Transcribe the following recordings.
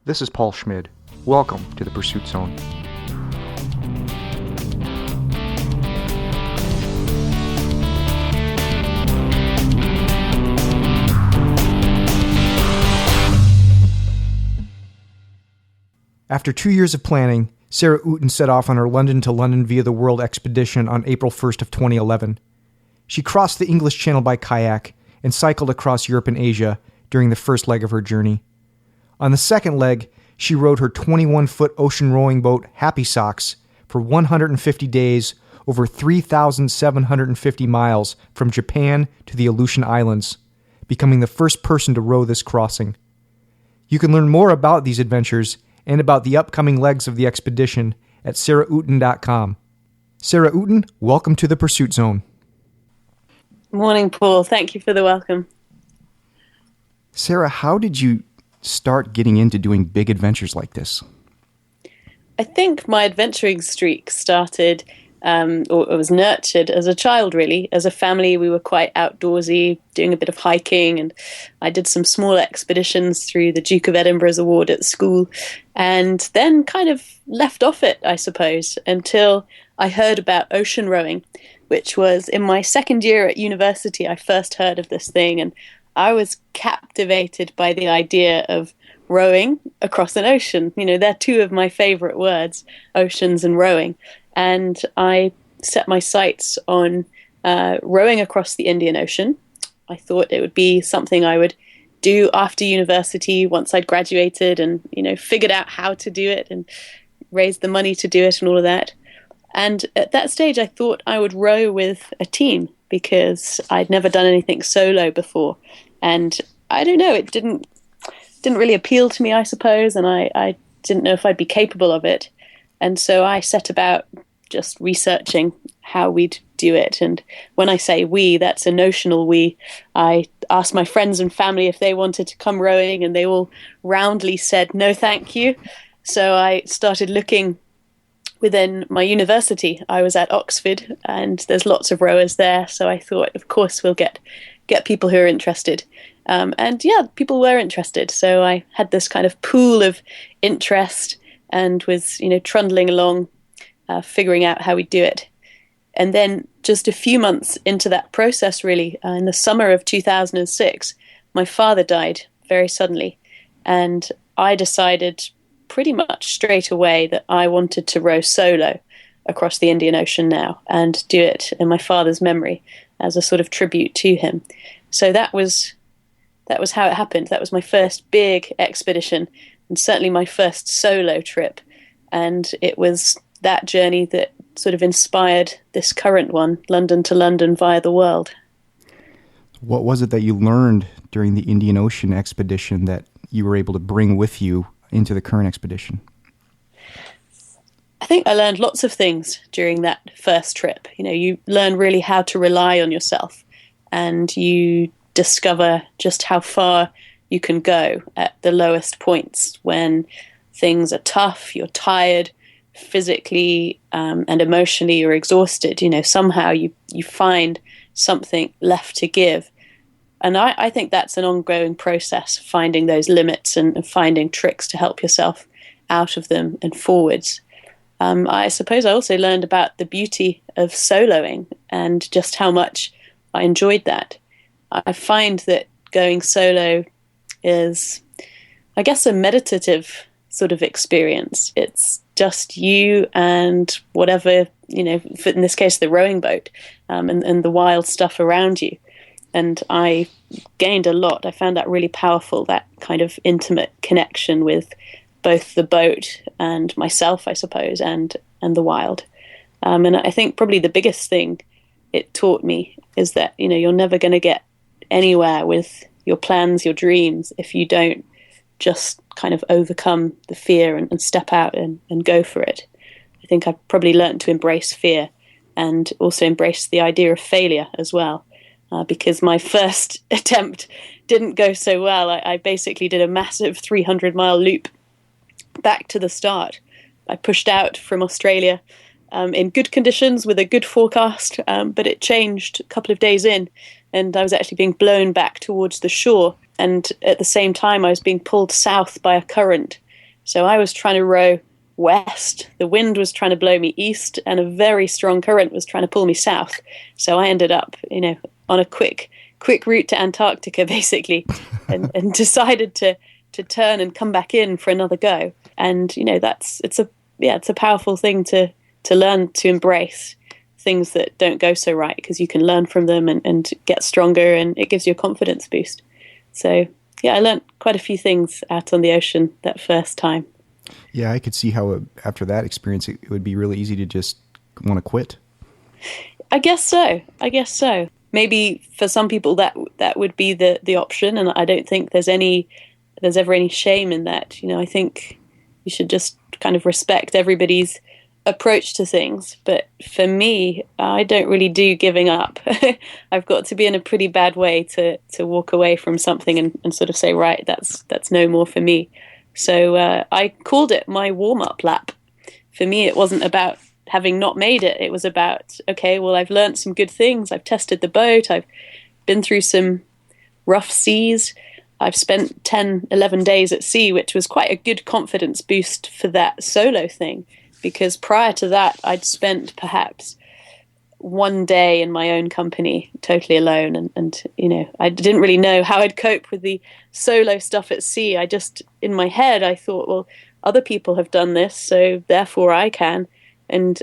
This is Paul Schmid. Welcome to the Pursuit Zone. After 2 years of planning, Sarah Outen set off on her London to London via the World expedition on April 1st of 2011. She crossed the English Channel by kayak and cycled across Europe and Asia during the first leg of her journey. On the second leg, she rowed her 21-foot ocean rowing boat, Happy Socks, for 150 days over 3,750 miles from Japan to the Aleutian Islands, becoming the first person to row this crossing. You can learn more about these adventures and about the upcoming legs of the expedition at sarahouten.com. Sarah Outen, welcome to the Pursuit Zone. Morning, Paul. Thank you for the welcome. Sarah, how did you start getting into doing big adventures like this? I think my adventuring streak started, or was nurtured as a child, really. As a family, we were quite outdoorsy, doing a bit of hiking, and I did some small expeditions through the Duke of Edinburgh's award at school, and then kind of left off it, I suppose, until I heard about ocean rowing, which was in my second year at university. I first heard of this thing, and I was captivated by the idea of rowing across an ocean. You know, they're two of my favorite words, oceans and rowing. And I set my sights on rowing across the Indian Ocean. I thought it would be something I would do after university once I'd graduated and, figured out how to do it and raised the money to do it and all of that. And at that stage, I thought I would row with a team because I'd never done anything solo before. And I don't know, it didn't really appeal to me, I suppose, and I didn't know if I'd be capable of it. And so I set about just researching how we'd do it. And when I say we, that's a notional we. I asked my friends and family if they wanted to come rowing, and they all roundly said, no, thank you. So I started looking within my university. I was at Oxford, and there's lots of rowers there. So I thought, of course, we'll get people who are interested. And yeah, people were interested. So I had this kind of pool of interest and was, trundling along, figuring out how we do it. And then just a few months into that process, really, in the summer of 2006, my father died very suddenly. And I decided pretty much straight away that I wanted to row solo across the Indian Ocean now and do it in my father's memory as a sort of tribute to him. So that was how it happened. That was my first big expedition and certainly my first solo trip. And it was that journey that sort of inspired this current one, London to London via the world. What was it that you learned during the Indian Ocean expedition that you were able to bring with you into the current expedition? I think I learned lots of things during that first trip. You learn really how to rely on yourself, and you discover just how far you can go at the lowest points when things are tough, you're tired, physically and emotionally you're exhausted. Somehow you find something left to give. And I think that's an ongoing process, finding those limits and finding tricks to help yourself out of them and forwards. I suppose I also learned about the beauty of soloing and just how much I enjoyed that. I find that going solo is, I guess, a meditative sort of experience. It's just you and whatever, in this case, the rowing boat and the wild stuff around you. And I gained a lot. I found that really powerful, that kind of intimate connection with both the boat and myself, I suppose, and the wild. And I think probably the biggest thing it taught me is that, you're never going to get anywhere with your plans, your dreams, if you don't just kind of overcome the fear and step out and go for it. I think I probably learned to embrace fear and also embrace the idea of failure as well. Because my first attempt didn't go so well. I basically did a massive 300-mile loop back to the start. I pushed out from Australia in good conditions with a good forecast, but it changed a couple of days in, and I was actually being blown back towards the shore. And at the same time, I was being pulled south by a current So I was trying to row west, the wind was trying to blow me east, and a very strong current was trying to pull me south. So I ended up, on a quick route to Antarctica, basically, and decided to turn and come back in for another go. And it's a powerful thing to learn to embrace things that don't go so right, because you can learn from them and get stronger, and it gives you a confidence boost. So I learned quite a few things out on the ocean that first time. Yeah, I could see how after that experience, it would be really easy to just want to quit. I guess so. Maybe for some people that would be the option, and I don't think there's ever any shame in that. I think you should just kind of respect everybody's approach to things. But for me, I don't really do giving up. I've got to be in a pretty bad way to walk away from something and sort of say, right, that's no more for me. So I called it my warm-up lap. For me, it wasn't about having not made it. It was about, okay, well, I've learned some good things. I've tested the boat. I've been through some rough seas. I've spent 10, 11 days at sea, which was quite a good confidence boost for that solo thing. Because prior to that, I'd spent perhaps one day in my own company, totally alone. And I didn't really know how I'd cope with the solo stuff at sea. I just, in my head, I thought, well, other people have done this, so therefore I can. And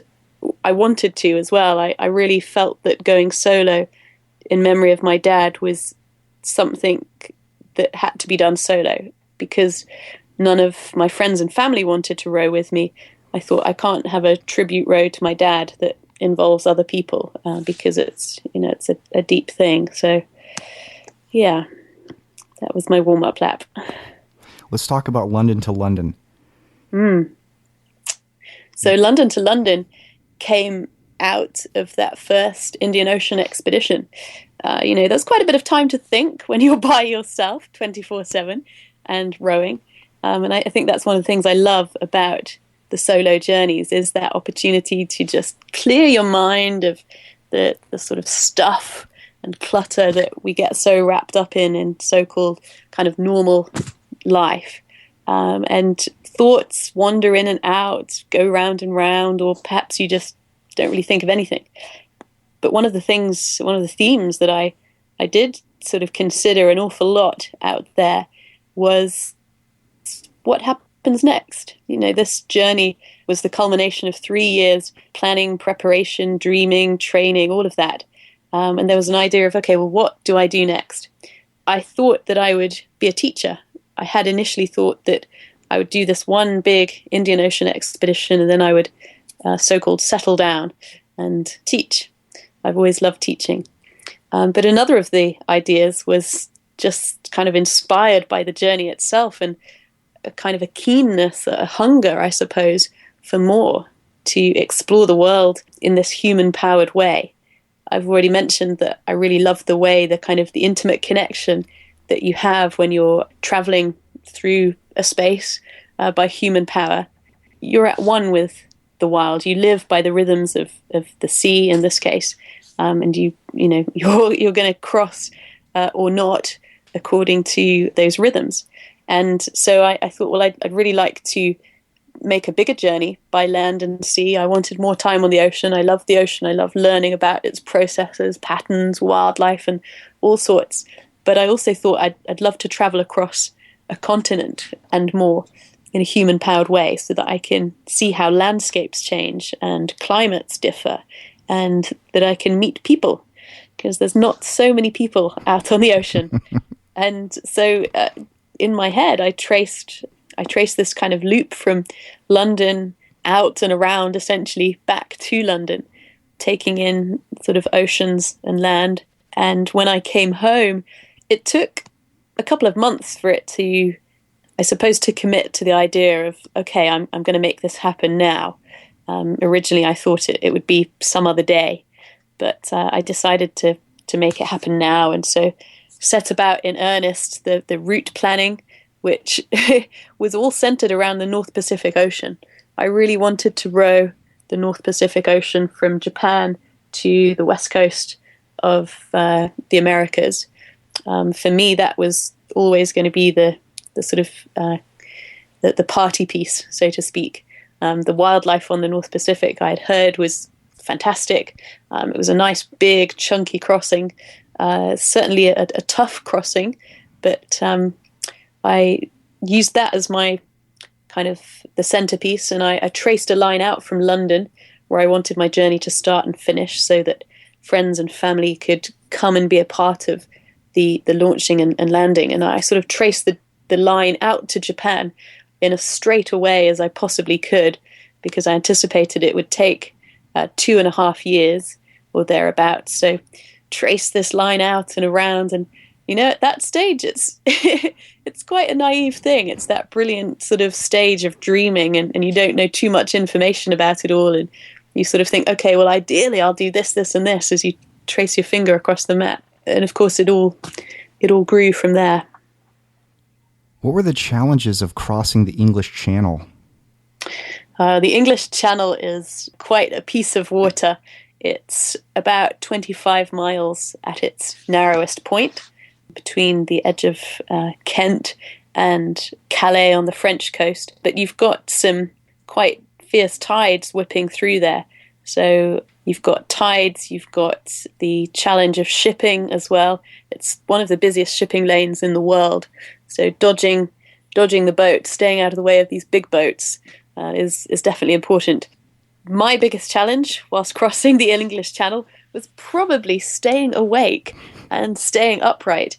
I wanted to as well. I really felt that going solo in memory of my dad was something that had to be done solo, because none of my friends and family wanted to row with me. I thought, I can't have a tribute row to my dad that involves other people, because it's a deep thing. So yeah, that was my warm-up lap. Let's talk about London to London. So London to London came out of that first Indian Ocean expedition. There's quite a bit of time to think when you're by yourself 24/7 and rowing. And I think that's one of the things I love about the solo journeys, is that opportunity to just clear your mind of the sort of stuff and clutter that we get so wrapped up in so-called kind of normal life. And thoughts wander in and out, go round and round, or perhaps you just don't really think of anything. But one of the themes that I did sort of consider an awful lot out there was what happens next. This journey was the culmination of 3 years planning, preparation, dreaming, training, all of that. And there was an idea of, okay, well, what do I do next? I thought that I would be a teacher. I had initially thought that I would do this one big Indian Ocean expedition, and then I would so-called settle down and teach. I've always loved teaching. But another of the ideas was just kind of inspired by the journey itself, and a kind of a keenness, a hunger, I suppose, for more, to explore the world in this human-powered way. I've already mentioned that I really love the way, the kind of the intimate connection that you have when you're traveling through a space by human power. You're at one with the wild. You live by the rhythms of the sea in this case, and you're going to cross or not according to those rhythms. And so I thought, well, I'd really like to make a bigger journey by land and sea. I wanted more time on the ocean. I love the ocean. I love learning about its processes, patterns, wildlife, and all sorts. But I also thought I'd love to travel across a continent and more in a human-powered way, so that I can see how landscapes change and climates differ, and that I can meet people, because there's not so many people out on the ocean. And so in my head, I traced this kind of loop from London out and around, essentially back to London, taking in sort of oceans and land. And when I came home, it took a couple of months for it to, I suppose, to commit to the idea of, okay, I'm going to make this happen now. Originally, I thought it would be some other day, but I decided to make it happen now. And so set about in earnest the route planning, which was all centered around the North Pacific Ocean. I really wanted to row the North Pacific Ocean from Japan to the west coast of the Americas. For me, that was always going to be the sort of the party piece, so to speak. The wildlife on the North Pacific I had heard was fantastic. It was a nice, big, chunky crossing, certainly a tough crossing, but I used that as my kind of the centerpiece, and I traced a line out from London where I wanted my journey to start and finish so that friends and family could come and be a part of the launching and landing. And I sort of traced the line out to Japan in as straight a way as I possibly could, because I anticipated it would take 2.5 years or thereabouts. So trace this line out and around, and at that stage it's it's quite a naive thing. It's that brilliant sort of stage of dreaming, and you don't know too much information about it all, and you sort of think, okay, well, ideally I'll do this, this, and this as you trace your finger across the map. And of course it all grew from there. What were the challenges of crossing the English Channel? The English Channel is quite a piece of water. It's about 25 miles at its narrowest point between the edge of Kent and Calais on the French coast. But you've got some quite fierce tides whipping through there. So you've got tides, you've got the challenge of shipping as well. It's one of the busiest shipping lanes in the world. So dodging the boat, staying out of the way of these big boats is definitely important. My biggest challenge whilst crossing the English Channel was probably staying awake and staying upright,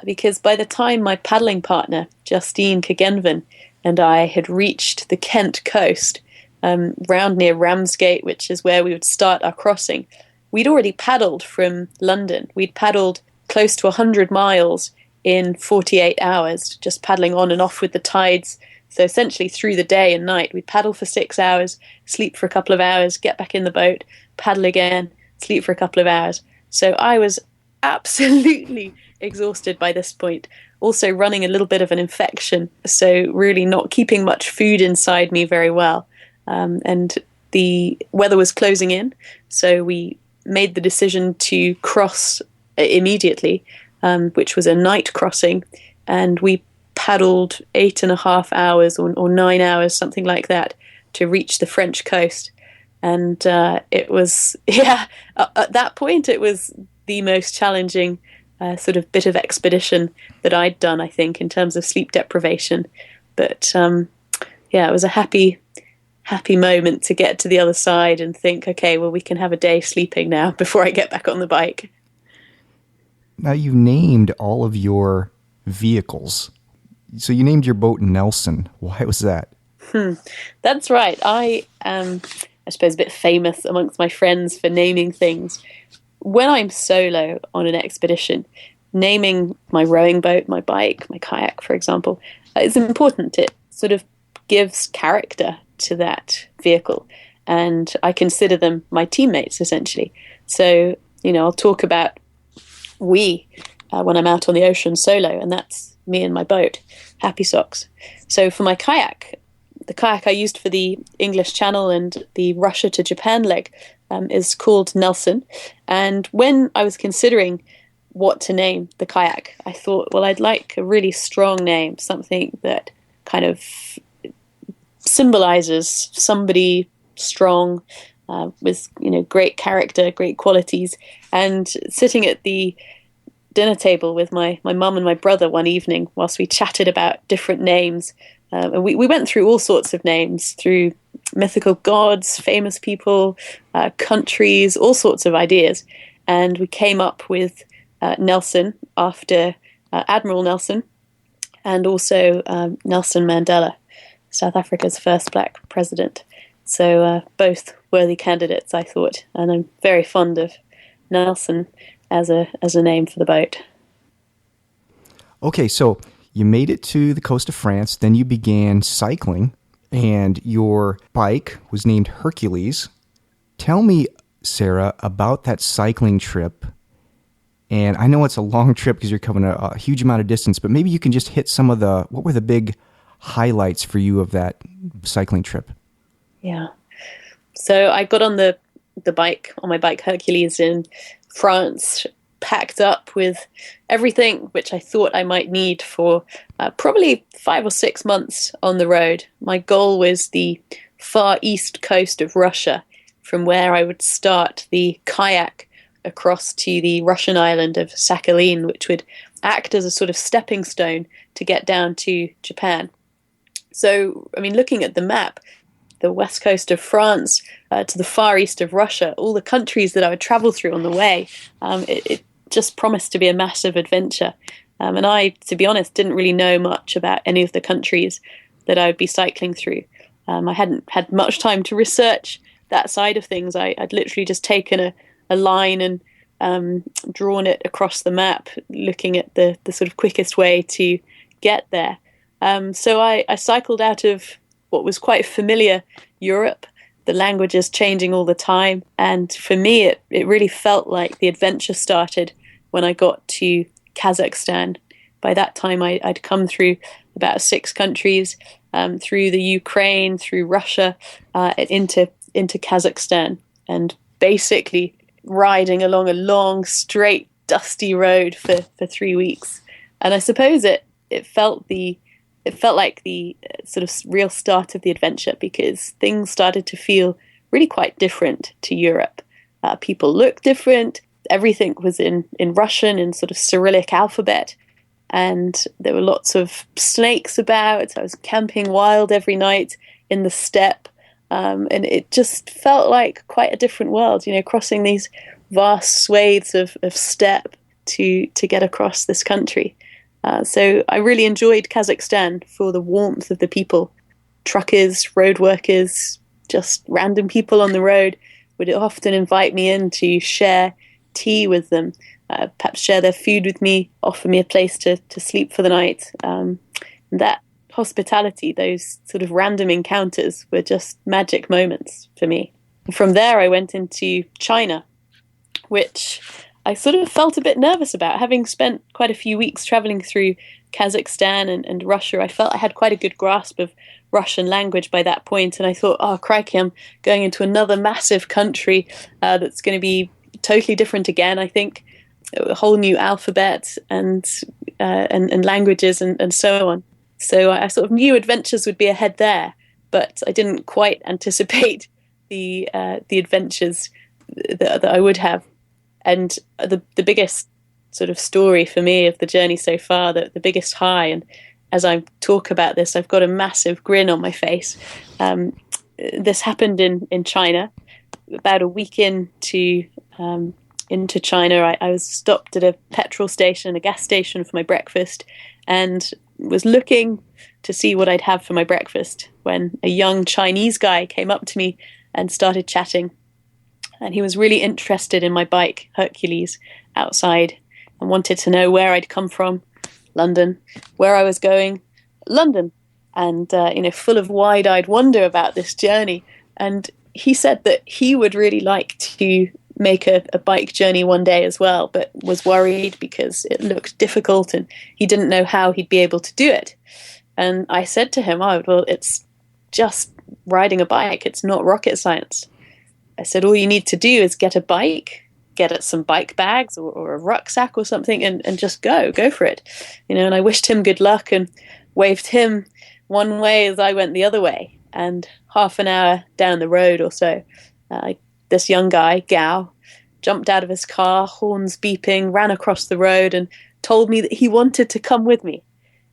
because by the time my paddling partner, Justine Kagenven, and I had reached the Kent coast, round near Ramsgate, which is where we would start our crossing, we'd already paddled from London. We'd paddled close to 100 miles in 48 hours, just paddling on and off with the tides. So essentially through the day and night, we'd paddle for 6 hours, sleep for a couple of hours, get back in the boat, paddle again, sleep for a couple of hours. So I was absolutely exhausted by this point. Also running a little bit of an infection, so really not keeping much food inside me very well. And the weather was closing in, so we made the decision to cross immediately, which was a night crossing, and we paddled 8.5 hours or 9 hours, something like that, to reach the French coast. And it was, at that point, it was the most challenging sort of bit of expedition that I'd done, I think, in terms of sleep deprivation. But it was a happy moment to get to the other side and think, okay, well, we can have a day sleeping now before I get back on the bike. Now, you named all of your vehicles. So you named your boat Nelson. Why was that? That's right. I am, I suppose, a bit famous amongst my friends for naming things. When I'm solo on an expedition, naming my rowing boat, my bike, my kayak, for example, is important. It sort of gives character to that vehicle, and I consider them my teammates, essentially. So, I'll talk about we when I'm out on the ocean solo, and that's me and my boat, Happy Socks. So for my kayak, the kayak I used for the English Channel and the Russia to Japan leg is called Nelson. And when I was considering what to name the kayak, I thought, well, I'd like a really strong name, something that kind of symbolizes somebody strong with great character, great qualities. And sitting at the dinner table with my mum and my brother one evening, whilst we chatted about different names, we went through all sorts of names, through mythical gods, famous people, countries, all sorts of ideas, and we came up with Nelson after Admiral Nelson, and also Nelson Mandela, South Africa's first black president. So both worthy candidates, I thought, and I'm very fond of Nelson as a name for the boat. Okay, so you made it to the coast of France, then you began cycling, and your bike was named Hercules. Tell me, Sarah, about that cycling trip. And I know it's a long trip because you're covering a huge amount of distance, but maybe you can just hit some of what were the big highlights for you of that cycling trip? Yeah. So I got on the bike, on my bike Hercules in France, packed up with everything which I thought I might need for probably 5 or 6 months on the road. My goal was the far east coast of Russia, from where I would start the kayak across to the Russian island of Sakhalin, which would act as a sort of stepping stone to get down to Japan. So, I mean, looking at the map, the west coast of France to the far east of Russia, all the countries that I would travel through on the way, it just promised to be a massive adventure. And I, to be honest, didn't really know much about any of the countries that I would be cycling through. I hadn't had much time to research that side of things. I'd literally just taken a line and drawn it across the map, looking at the sort of quickest way to get there. So I cycled out of what was quite familiar Europe, the languages changing all the time. And for me, it really felt like the adventure started when I got to Kazakhstan. By that time, I'd come through about 6 countries, through the Ukraine, through Russia, into Kazakhstan, and basically riding along a long, straight, dusty road for 3 weeks. And I suppose it felt like the sort of real start of the adventure, because things started to feel really quite different to Europe. People looked different. Everything was in Russian, in sort of Cyrillic alphabet. And there were lots of snakes about. I was camping wild every night in the steppe. And it just felt like quite a different world, crossing these vast swathes of steppe to get across this country. So I really enjoyed Kazakhstan for the warmth of the people. Truckers, road workers, just random people on the road would often invite me in to share tea with them, perhaps share their food with me, offer me a place to sleep for the night. That hospitality, those sort of random encounters, were just magic moments for me. From there, I went into China, which I sort of felt a bit nervous about. Having spent quite a few weeks traveling through Kazakhstan and Russia, I felt I had quite a good grasp of Russian language by that point. And I thought, oh, crikey, I'm going into another massive country that's going to be totally different again, I think. A whole new alphabet and languages and so on. So I sort of knew adventures would be ahead there, but I didn't quite anticipate the adventures that I would have. And the biggest sort of story for me of the journey so far, the biggest high, and as I talk about this, I've got a massive grin on my face. This happened in China. About a week into China, I was stopped at a petrol station, a gas station, for my breakfast, and was looking to see what I'd have for my breakfast when a young Chinese guy came up to me and started chatting. And he was really interested in my bike, Hercules, outside, and wanted to know where I'd come from, London, where I was going, London, and full of wide-eyed wonder about this journey. And he said that he would really like to make a bike journey one day as well, but was worried because it looked difficult and he didn't know how he'd be able to do it. And I said to him, oh, well, it's just riding a bike. It's not rocket science. I said, all you need to do is get a bike, get some bike bags or a rucksack or something, and just go for it. And I wished him good luck and waved him one way as I went the other way. And half an hour down the road or so, this young guy, Gao, jumped out of his car, horns beeping, ran across the road and told me that he wanted to come with me.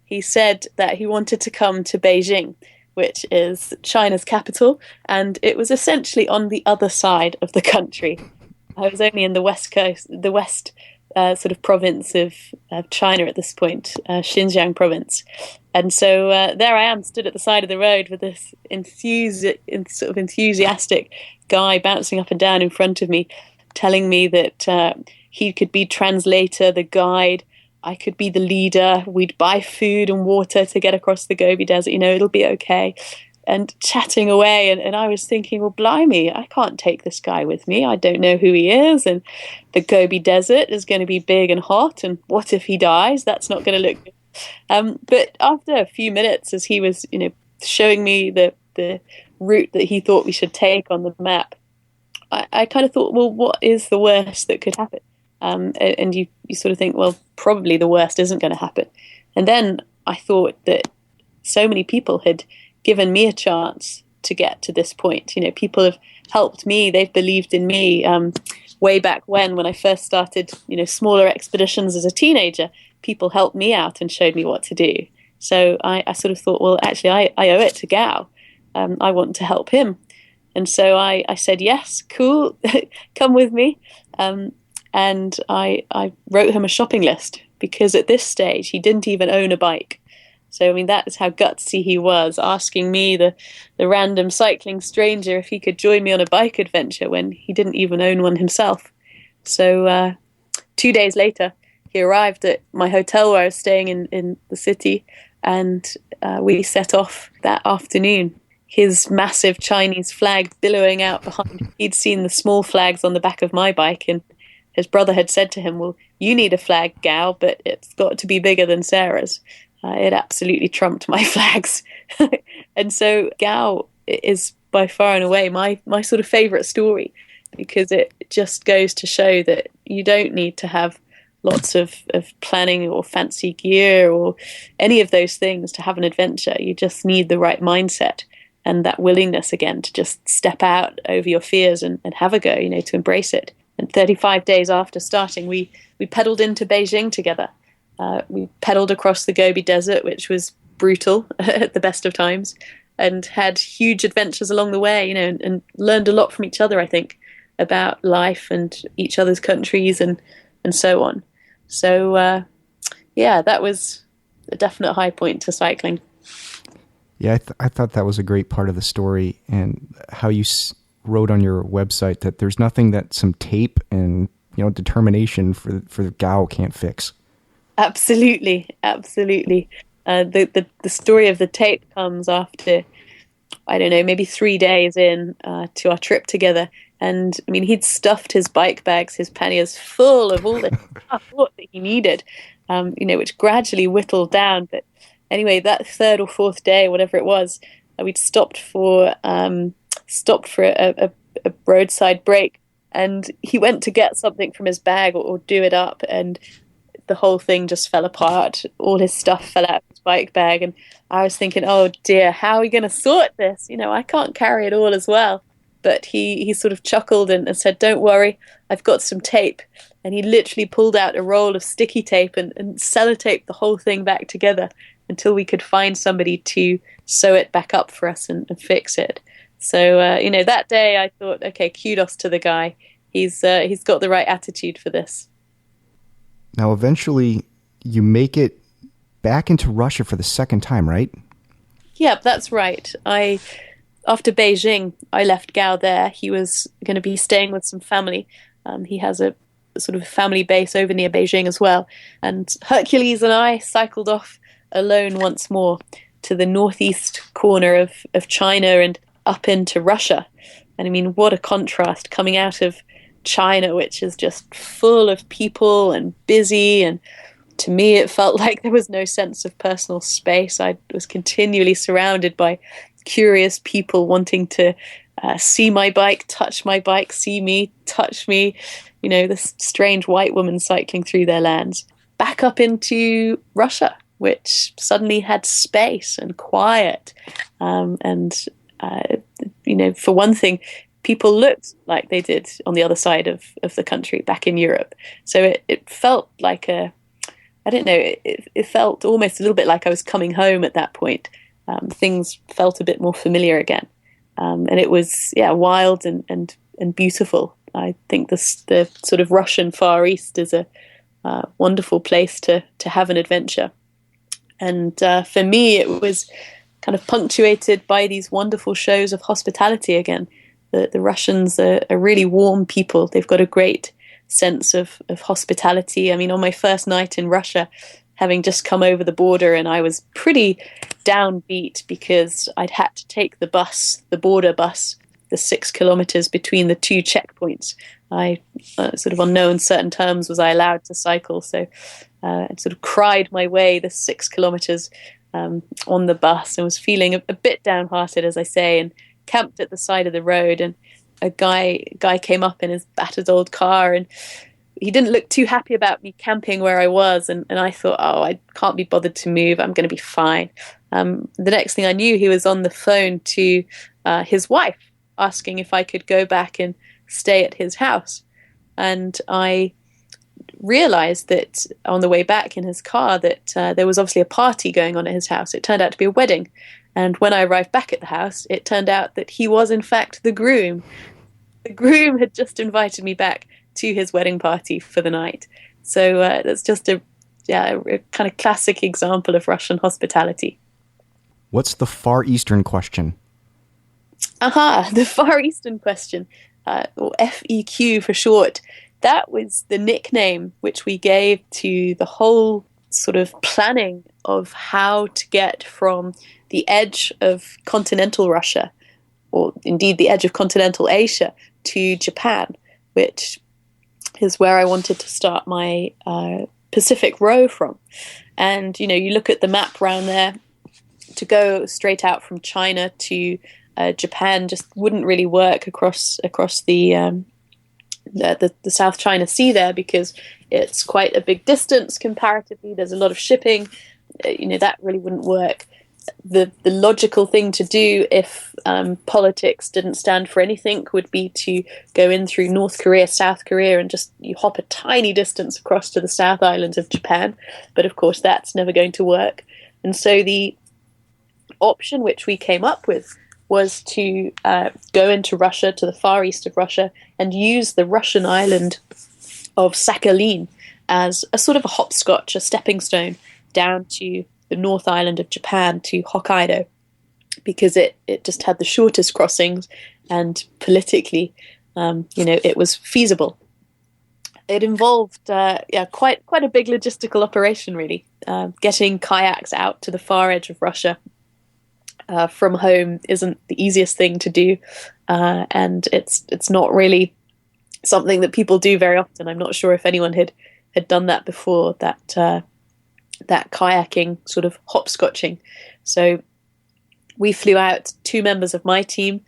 He said that he wanted to come to Beijing, which is China's capital, and it was essentially on the other side of the country. I was only in the west coast, the west sort of province of China at this point, Xinjiang province. And so there I am, stood at the side of the road with this enthusiastic guy bouncing up and down in front of me, telling me that he could be translator, the guide, I could be the leader, we'd buy food and water to get across the Gobi Desert, it'll be okay. And chatting away, and I was thinking, well, blimey, I can't take this guy with me. I don't know who he is, and the Gobi Desert is going to be big and hot, and what if he dies? That's not going to look good. But after a few minutes, as he was, showing me the route that he thought we should take on the map, I kind of thought, well, what is the worst that could happen? And you sort of think, well, probably the worst isn't going to happen. And then I thought that so many people had given me a chance to get to this point. People have helped me. They've believed in me. Way back when I first started, smaller expeditions as a teenager, people helped me out and showed me what to do. So I sort of thought, well, actually, I owe it to Gao. I want to help him. And so I said, yes, cool, come with me. And I wrote him a shopping list, because at this stage, he didn't even own a bike. So, I mean, that is how gutsy he was, asking me, the random cycling stranger, if he could join me on a bike adventure when he didn't even own one himself. So 2 days later, he arrived at my hotel where I was staying in the city, and we set off that afternoon. His massive Chinese flag billowing out behind. He'd seen the small flags on the back of my bike, and his brother had said to him, well, you need a flag, Gao, but it's got to be bigger than Sarah's. It absolutely trumped my flags. And so Gao is by far and away my sort of favourite story, because it just goes to show that you don't need to have lots of planning or fancy gear or any of those things to have an adventure. You just need the right mindset and that willingness, again, to just step out over your fears and have a go, to embrace it. And 35 days after starting, we pedalled into Beijing together. We pedalled across the Gobi Desert, which was brutal at the best of times, and had huge adventures along the way, and learned a lot from each other, I think, about life and each other's countries and so on. So, that was a definite high point to cycling. Yeah, I thought that was a great part of the story, and how you wrote on your website that there's nothing that some tape and determination for Gao can't fix. Absolutely. The story of the tape comes after, I don't know, maybe 3 days in to our trip together. And I mean, he'd stuffed his bike bags, his panniers full of all the stuff that he needed, which gradually whittled down. But anyway, that third or fourth day, whatever it was, we'd stopped for a roadside break, and he went to get something from his bag or do it up, and the whole thing just fell apart. All his stuff fell out of his bike bag, and I was thinking, oh dear, how are we going to sort this? I can't carry it all as well. But he sort of chuckled and said, don't worry, I've got some tape. And he literally pulled out a roll of sticky tape and sellotaped the whole thing back together until we could find somebody to sew it back up for us and fix it. So, that day I thought, okay, kudos to the guy. He's got the right attitude for this. Now, eventually, you make it back into Russia for the second time, right? Yeah, that's right. After Beijing, I left Gao there. He was going to be staying with some family. He has a sort of family base over near Beijing as well. And Hercules and I cycled off alone once more to the northeast corner of China and up into Russia. And I mean, what a contrast coming out of China, which is just full of people and busy, and to me it felt like there was no sense of personal space. I was continually surrounded by curious people wanting to see my bike, touch my bike, see me, touch me, this strange white woman cycling through their lands. Back up into Russia, which suddenly had space and quiet, for one thing, people looked like they did on the other side of the country back in Europe. So it felt like it felt almost a little bit like I was coming home at that point. Things felt a bit more familiar again. And it was, wild and beautiful. I think the sort of Russian Far East is a wonderful place to have an adventure. And for me, it was kind of punctuated by these wonderful shows of hospitality again. The Russians are really warm people. They've got a great sense of hospitality. I mean, on my first night in Russia, having just come over the border, and I was pretty downbeat because I'd had to take the border bus, the 6 kilometers between the two checkpoints. I sort of on no uncertain terms was I allowed to cycle. So I sort of cried my way the 6 kilometers on the bus and was feeling a bit downhearted, as I say, and camped at the side of the road. And a guy came up in his battered old car and he didn't look too happy about me camping where I was, and I thought, oh, I can't be bothered to move. I'm going to be fine. The next thing I knew, he was on the phone to his wife, asking if I could go back and stay at his house. And I realized that on the way back in his car that there was obviously a party going on at his house. It turned out to be a wedding. And when I arrived back at the house, it turned out that he was in fact the groom. The groom had just invited me back to his wedding party for the night. So that's just a kind of classic example of Russian hospitality. What's the Far Eastern question? The Far Eastern question, or FEQ for short. That was the nickname which we gave to the whole sort of planning of how to get from the edge of continental Russia, or indeed the edge of continental Asia, to Japan, which is where I wanted to start my Pacific row from. And, you know, you look at the map around there, to go straight out from China to Japan just wouldn't really work across the South China Sea there, because it's quite a big distance comparatively. There's a lot of shipping. That really wouldn't work. The logical thing to do if politics didn't stand for anything would be to go in through North Korea, South Korea, and just you hop a tiny distance across to the South Islands of Japan. But of course, that's never going to work. And so the option which we came up with was to go into Russia, to the far east of Russia, and use the Russian island of Sakhalin as a sort of a hopscotch, a stepping stone down to the North Island of Japan, to Hokkaido, because it just had the shortest crossings, and politically, it was feasible. It involved quite a big logistical operation, really, getting kayaks out to the far edge of Russia from home isn't the easiest thing to do, and it's not really something that people do very often. I'm not sure if anyone had done that before, that kayaking sort of hopscotching. So we flew out 2 members of my team,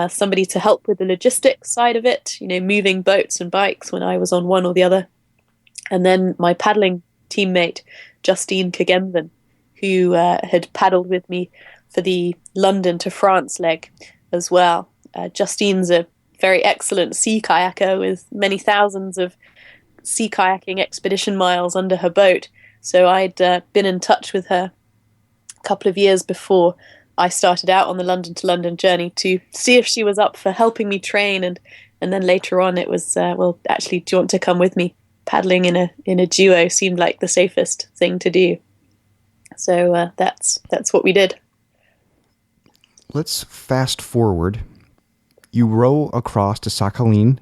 somebody to help with the logistics side of it, moving boats and bikes when I was on one or the other, and then my paddling teammate, Justine Kagenven, who had paddled with me for the London to France leg as well. Justine's a very excellent sea kayaker with many thousands of sea kayaking expedition miles under her boat. So I'd been in touch with her a couple of years before I started out on the London to London journey to see if she was up for helping me train. And then later on it was, actually, do you want to come with me? Paddling in a duo seemed like the safest thing to do. So that's what we did. Let's fast forward. You row across to Sakhalin,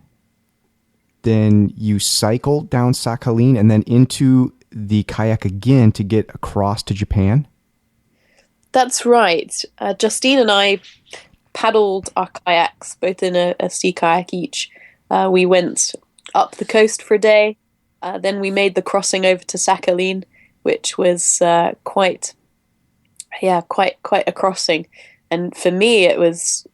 then you cycle down Sakhalin and then into the kayak again to get across to Japan? That's right. Justine and I paddled our kayaks, both in a sea kayak each. We went up the coast for a day. Then we made the crossing over to Sakhalin, which was quite a crossing. And for me, it was,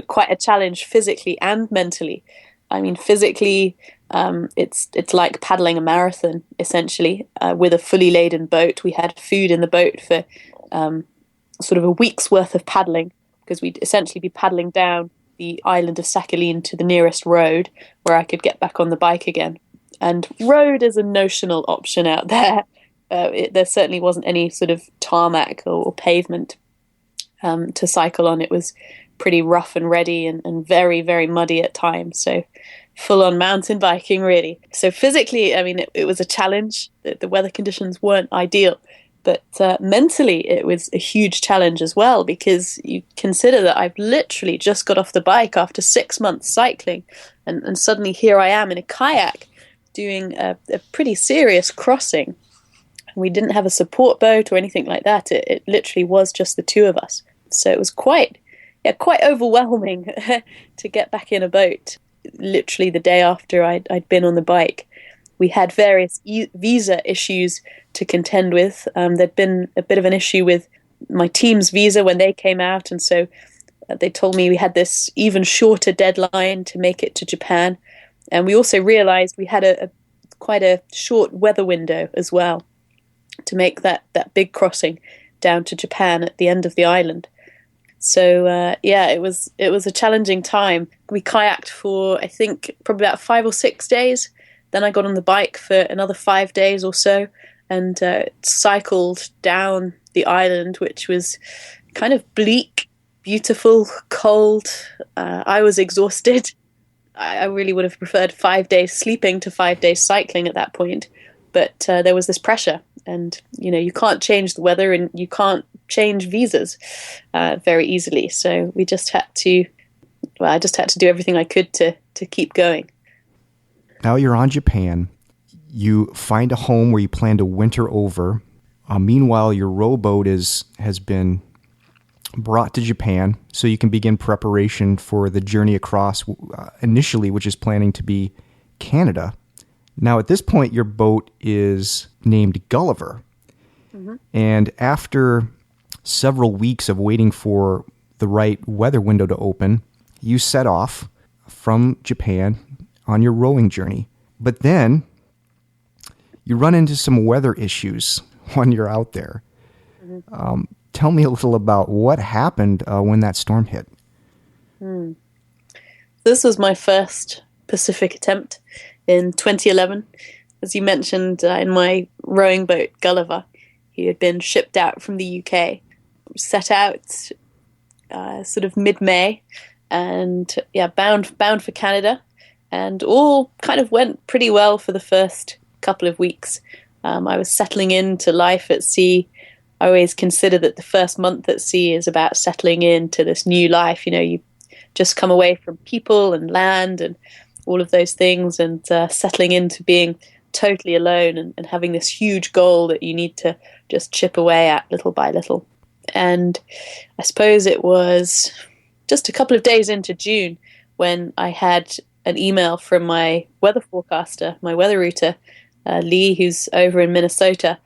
quite a challenge physically and mentally. I mean, physically, it's like paddling a marathon, essentially, with a fully laden boat. We had food in the boat for sort of a week's worth of paddling, because we'd essentially be paddling down the island of Sakhalin to the nearest road where I could get back on the bike again. And road is a notional option out there. There certainly wasn't any sort of tarmac or pavement to cycle on. It was pretty rough and ready and very, very muddy at times. So full-on mountain biking, really. So physically, I mean, it was a challenge. The weather conditions weren't ideal. But mentally, it was a huge challenge as well, because you consider that I've literally just got off the bike after 6 months cycling, and suddenly here I am in a kayak doing a pretty serious crossing. We didn't have a support boat or anything like that. It literally was just the 2 of us. So it was quite overwhelming to get back in a boat. Literally the day after I'd been on the bike, we had various visa issues to contend with. There'd been a bit of an issue with my team's visa when they came out, and so they told me we had this even shorter deadline to make it to Japan. And we also realized we had a quite a short weather window as well to make that big crossing down to Japan at the end of the island. So it was a challenging time. We kayaked for, I think, probably about 5 or 6 days. Then I got on the bike for another 5 days or so and cycled down the island, which was kind of bleak, beautiful, cold. I was exhausted. I really would have preferred 5 days sleeping to 5 days cycling at that point. But there was this pressure, and you can't change the weather, and you can't change visas very easily. So we just had to. Well, I just had to do everything I could to keep going. Now you're on Japan. You find a home where you plan to winter over. Meanwhile, your rowboat has been brought to Japan, so you can begin preparation for the journey across initially, which is planning to be Canada. Now, at this point, your boat is named Gulliver. Mm-hmm. And after several weeks of waiting for the right weather window to open, you set off from Japan on your rowing journey. But then you run into some weather issues when you're out there. Mm-hmm. Tell me a little about what happened when that storm hit. This was my first Pacific attempt in 2011. As you mentioned, in my rowing boat, Gulliver, he had been shipped out from the UK. Set out sort of mid-May and bound for Canada, and all kind of went pretty well for the first couple of weeks. I was settling into life at sea. I always consider that the first month at sea is about settling into this new life. You just come away from people and land and all of those things, and settling into being totally alone and having this huge goal that you need to just chip away at little by little. And I suppose it was just a couple of days into June when I had an email from my weather forecaster, my weather router, Lee, who's over in Minnesota.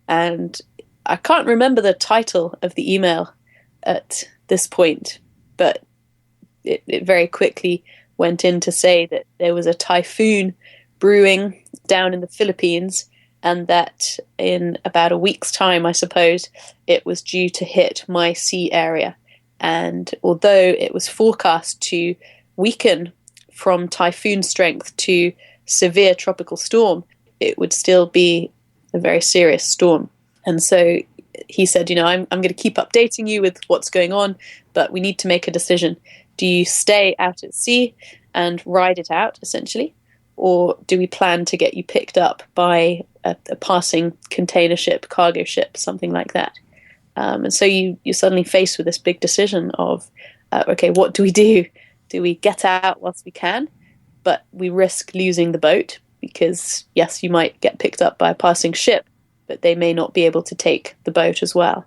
And I can't remember the title of the email at this point, but it very quickly went in to say that there was a typhoon brewing down in the Philippines, and that in about a week's time, I suppose, it was due to hit my sea area. And although it was forecast to weaken from typhoon strength to severe tropical storm, it would still be a very serious storm. And so he said, I'm going to keep updating you with what's going on, but we need to make a decision. Do you stay out at sea and ride it out, essentially? Or do we plan to get you picked up by a passing container ship, cargo ship, something like that? And so you're suddenly faced with this big decision of, okay, what do we do? Do we get out whilst we can, but we risk losing the boat? Because, yes, you might get picked up by a passing ship, but they may not be able to take the boat as well.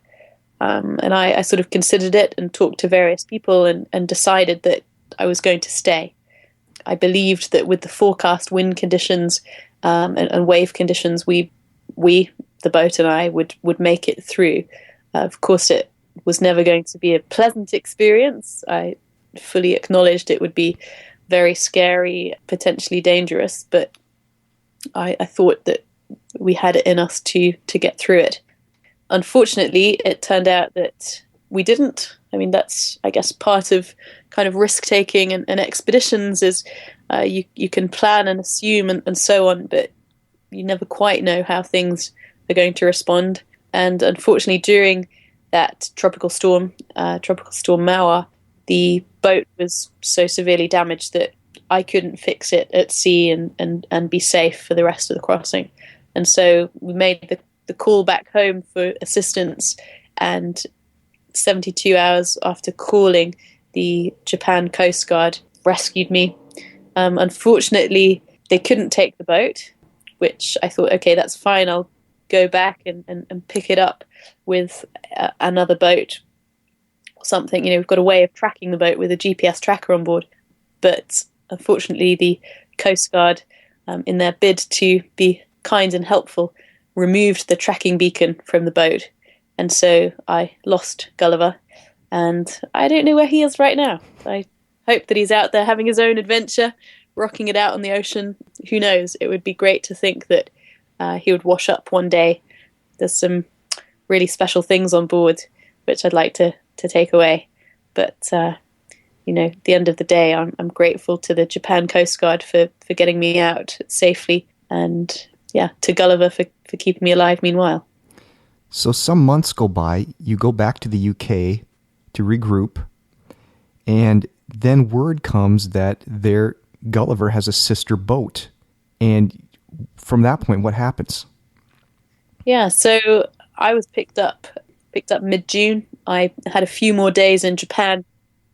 And I sort of considered it and talked to various people and decided that I was going to stay. I believed that with the forecast wind conditions and wave conditions, we, the boat and I, would make it through. Of course, it was never going to be a pleasant experience. I fully acknowledged it would be very scary, potentially dangerous, but I thought that we had it in us to get through it. Unfortunately, it turned out that we didn't. I mean, that's, I guess, part of kind of risk-taking and expeditions is you can plan and assume and so on, but you never quite know how things are going to respond. And unfortunately, during that tropical storm Mauer, the boat was so severely damaged that I couldn't fix it at sea and be safe for the rest of the crossing. And so we made the call back home for assistance, and 72 hours after calling, the Japan Coast Guard rescued me. Unfortunately, they couldn't take the boat, which I thought, okay, that's fine. I'll go back and pick it up with another boat or something. We've got a way of tracking the boat with a GPS tracker on board. But unfortunately, the Coast Guard, in their bid to be kind and helpful, removed the tracking beacon from the boat. And so I lost Gulliver, and I don't know where he is right now. I hope that he's out there having his own adventure, rocking it out on the ocean. Who knows? It would be great to think that he would wash up one day. There's some really special things on board which I'd like to take away. But at the end of the day, I'm grateful to the Japan Coast Guard for getting me out safely, and to Gulliver for keeping me alive meanwhile. So some months go by, you go back to the UK to regroup, and then word comes that Gulliver has a sister boat. And from that point, what happens? Yeah, so I was picked up mid-June. I had a few more days in Japan,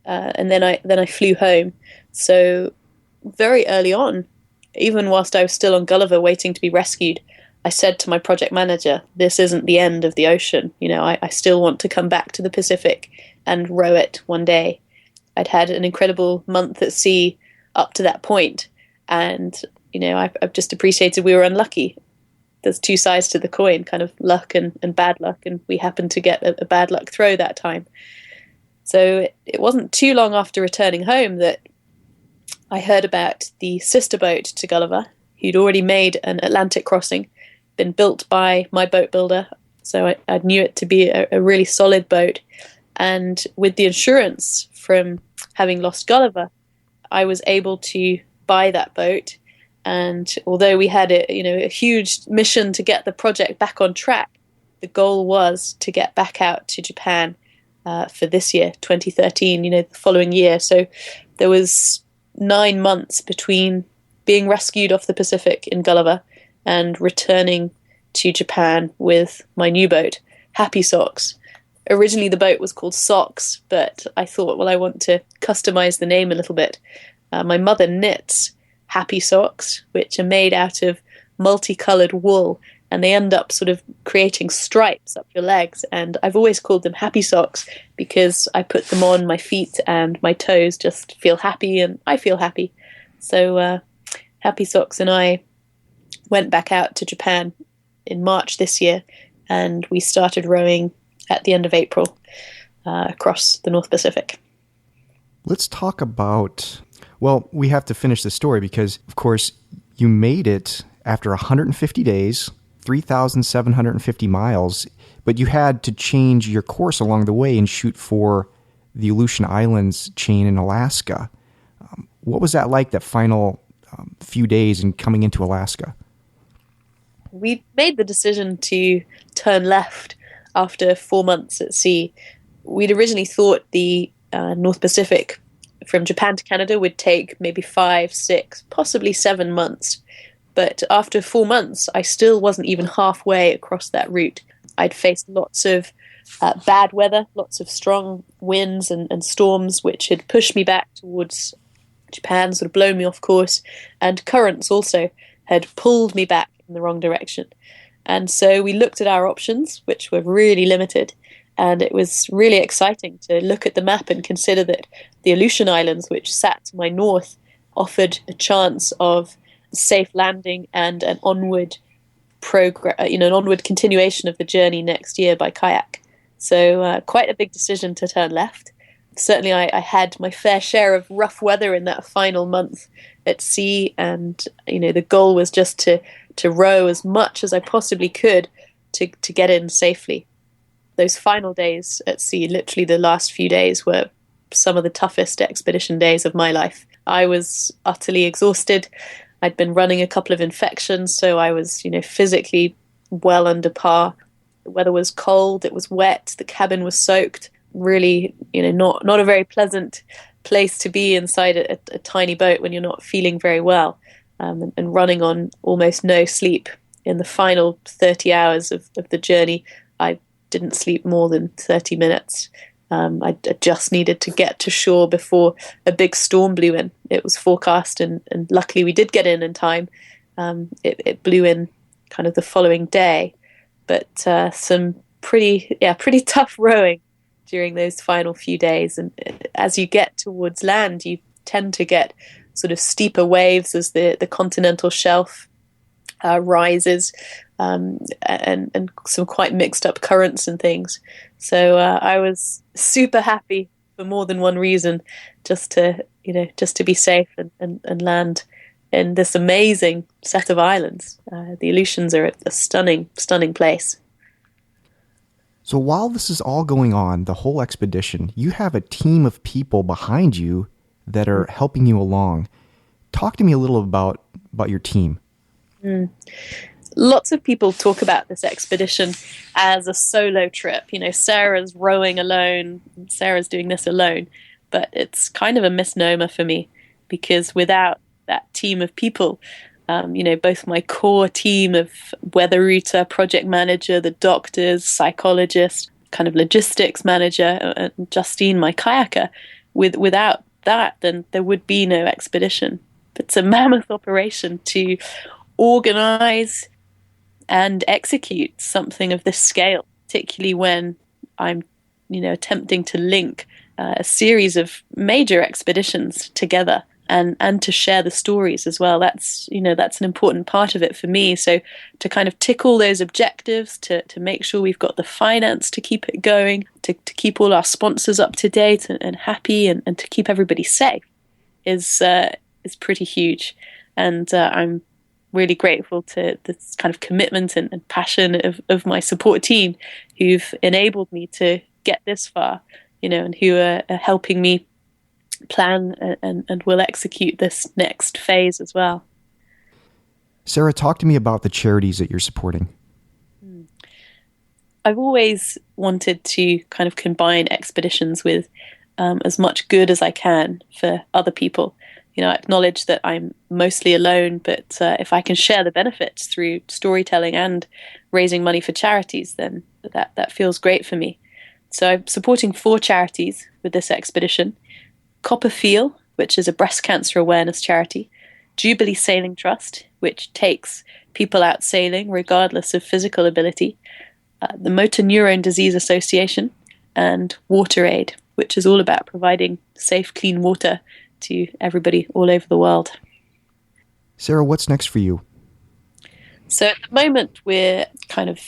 and then I flew home. So very early on, even whilst I was still on Gulliver waiting to be rescued, I said to my project manager, this isn't the end of the ocean. I still want to come back to the Pacific and row it one day. I'd had an incredible month at sea up to that point, and I've just appreciated we were unlucky. There's two sides to the coin, kind of luck and bad luck, and we happened to get a bad luck throw that time. So it wasn't too long after returning home that I heard about the sister boat to Gulliver, who'd already made an Atlantic crossing, been built by my boat builder, so I knew it to be a really solid boat. And with the insurance from having lost Gulliver, I was able to buy that boat. And although we had a huge mission to get the project back on track, the goal was to get back out to Japan for this year, 2013, the following year. So there was 9 months between being rescued off the Pacific in Gulliver and returning to Japan with my new boat, Happy Socks. Originally the boat was called Socks, but I thought, well, I want to customize the name a little bit. My mother knits Happy Socks, which are made out of multicolored wool, and they end up sort of creating stripes up your legs. And I've always called them Happy Socks because I put them on my feet and my toes just feel happy, and I feel happy. So Happy Socks and I went back out to Japan in March this year, and we started rowing at the end of April across the North Pacific. Let's talk about... Well, we have to finish the story because, of course, you made it after 150 days, 3,750 miles, but you had to change your course along the way and shoot for the Aleutian Islands chain in Alaska. What was that like, that final few days and coming into Alaska? We made the decision to turn left after 4 months at sea. We'd originally thought the North Pacific from Japan to Canada would take maybe 5, 6, possibly 7 months. But after 4 months, I still wasn't even halfway across that route. I'd faced lots of bad weather, lots of strong winds and storms, which had pushed me back towards Japan, sort of blown me off course. And currents also had pulled me back in the wrong direction. And so we looked at our options, which were really limited. And it was really exciting to look at the map and consider that the Aleutian Islands, which sat to my north, offered a chance of safe landing and an onward an onward continuation of the journey next year by kayak. So quite a big decision to turn left. Certainly I had my fair share of rough weather in that final month at sea, and the goal was just to row as much as I possibly could to get in safely. Those final days at sea, literally the last few days, were some of the toughest expedition days of my life. I was utterly exhausted. I'd been running a couple of infections, so I was, physically well under par. The weather was cold, it was wet, the cabin was soaked. Really, not a very pleasant place to be inside a tiny boat when you're not feeling very well, and running on almost no sleep. In the final 30 hours of the journey, I didn't sleep more than 30 minutes. I just needed to get to shore before a big storm blew in. It was forecast, and luckily we did get in time. It blew in kind of the following day, but some pretty tough rowing during those final few days. And as you get towards land, you tend to get sort of steeper waves as the continental shelf rises, and some quite mixed up currents and things. So I was super happy for more than one reason, just to be safe and land in this amazing set of islands. The Aleutians are a stunning, stunning place. So while this is all going on, the whole expedition, you have a team of people behind you that are helping you along. Talk to me a little about your team. Lots of people talk about this expedition as a solo trip. Sarah's rowing alone, Sarah's doing this alone. But it's kind of a misnomer for me, because without that team of people, both my core team of weather router, project manager, the doctors, psychologist, kind of logistics manager, and Justine, my kayaker, without that, then there would be no expedition. It's a mammoth operation to organize and execute something of this scale, particularly when I'm, attempting to link a series of major expeditions together and to share the stories as well. That's an important part of it for me. So to kind of tick all those objectives, to make sure we've got the finance to keep it going, to keep all our sponsors up to date and happy, and to keep everybody safe is pretty huge. And I'm really grateful to this kind of commitment and passion of my support team, who've enabled me to get this far, and who are helping me plan and will execute this next phase as well. Sarah, talk to me about the charities that you're supporting. I've always wanted to kind of combine expeditions with as much good as I can for other people. I acknowledge that I'm mostly alone, but if I can share the benefits through storytelling and raising money for charities, then that feels great for me. So I'm supporting 4 charities with this expedition. Copperfield, which is a breast cancer awareness charity. Jubilee Sailing Trust, which takes people out sailing regardless of physical ability. The Motor Neurone Disease Association, and WaterAid, which is all about providing safe, clean water to everybody all over the world. Sarah, what's next for you? So at the moment, we're kind of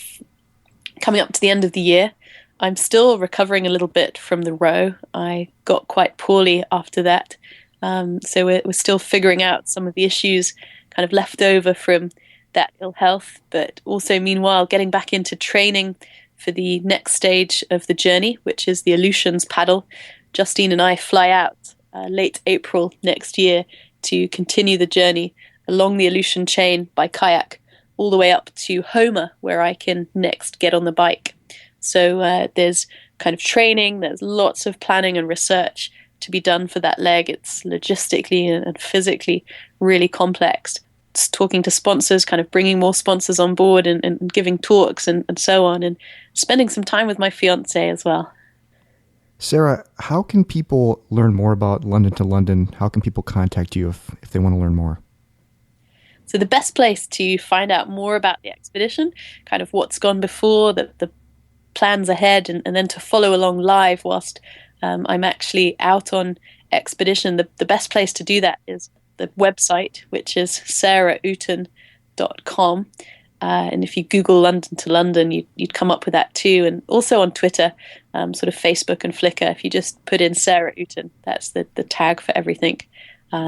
coming up to the end of the year. I'm still recovering a little bit from the row. I got quite poorly after that. So we're still figuring out some of the issues kind of left over from that ill health, but also meanwhile getting back into training for the next stage of the journey, which is the Aleutians paddle. Justine and I fly out late April next year to continue the journey along the Aleutian chain by kayak all the way up to Homer, where I can next get on the bike. So there's kind of training, there's lots of planning and research to be done for that leg. It's logistically and physically really complex. It's talking to sponsors, kind of bringing more sponsors on board and giving talks and so on, and spending some time with my fiance as well. Sarah, how can people learn more about London to London? How can people contact you if they want to learn more? So the best place to find out more about the expedition, kind of what's gone before, the plans ahead, and then to follow along live whilst I'm actually out on expedition, the best place to do that is the website, which is sarahouten.com. And if you Google London to London, you'd come up with that too. And also on Twitter, sort of Facebook and Flickr, if you just put in Sarah Outen, that's the tag for everything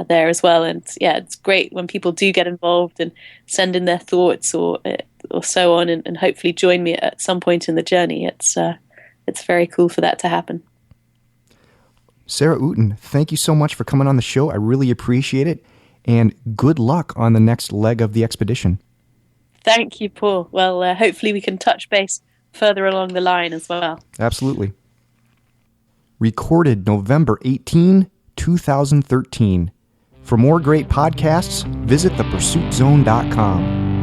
there as well. And yeah, it's great when people do get involved and send in their thoughts or so on, and hopefully join me at some point in the journey. It's very cool for that to happen. Sarah Outen, thank you so much for coming on the show. I really appreciate it. And good luck on the next leg of the expedition. Thank you, Paul. Well, hopefully we can touch base further along the line as well. Absolutely. Recorded November 18, 2013. For more great podcasts, visit thepursuitzone.com.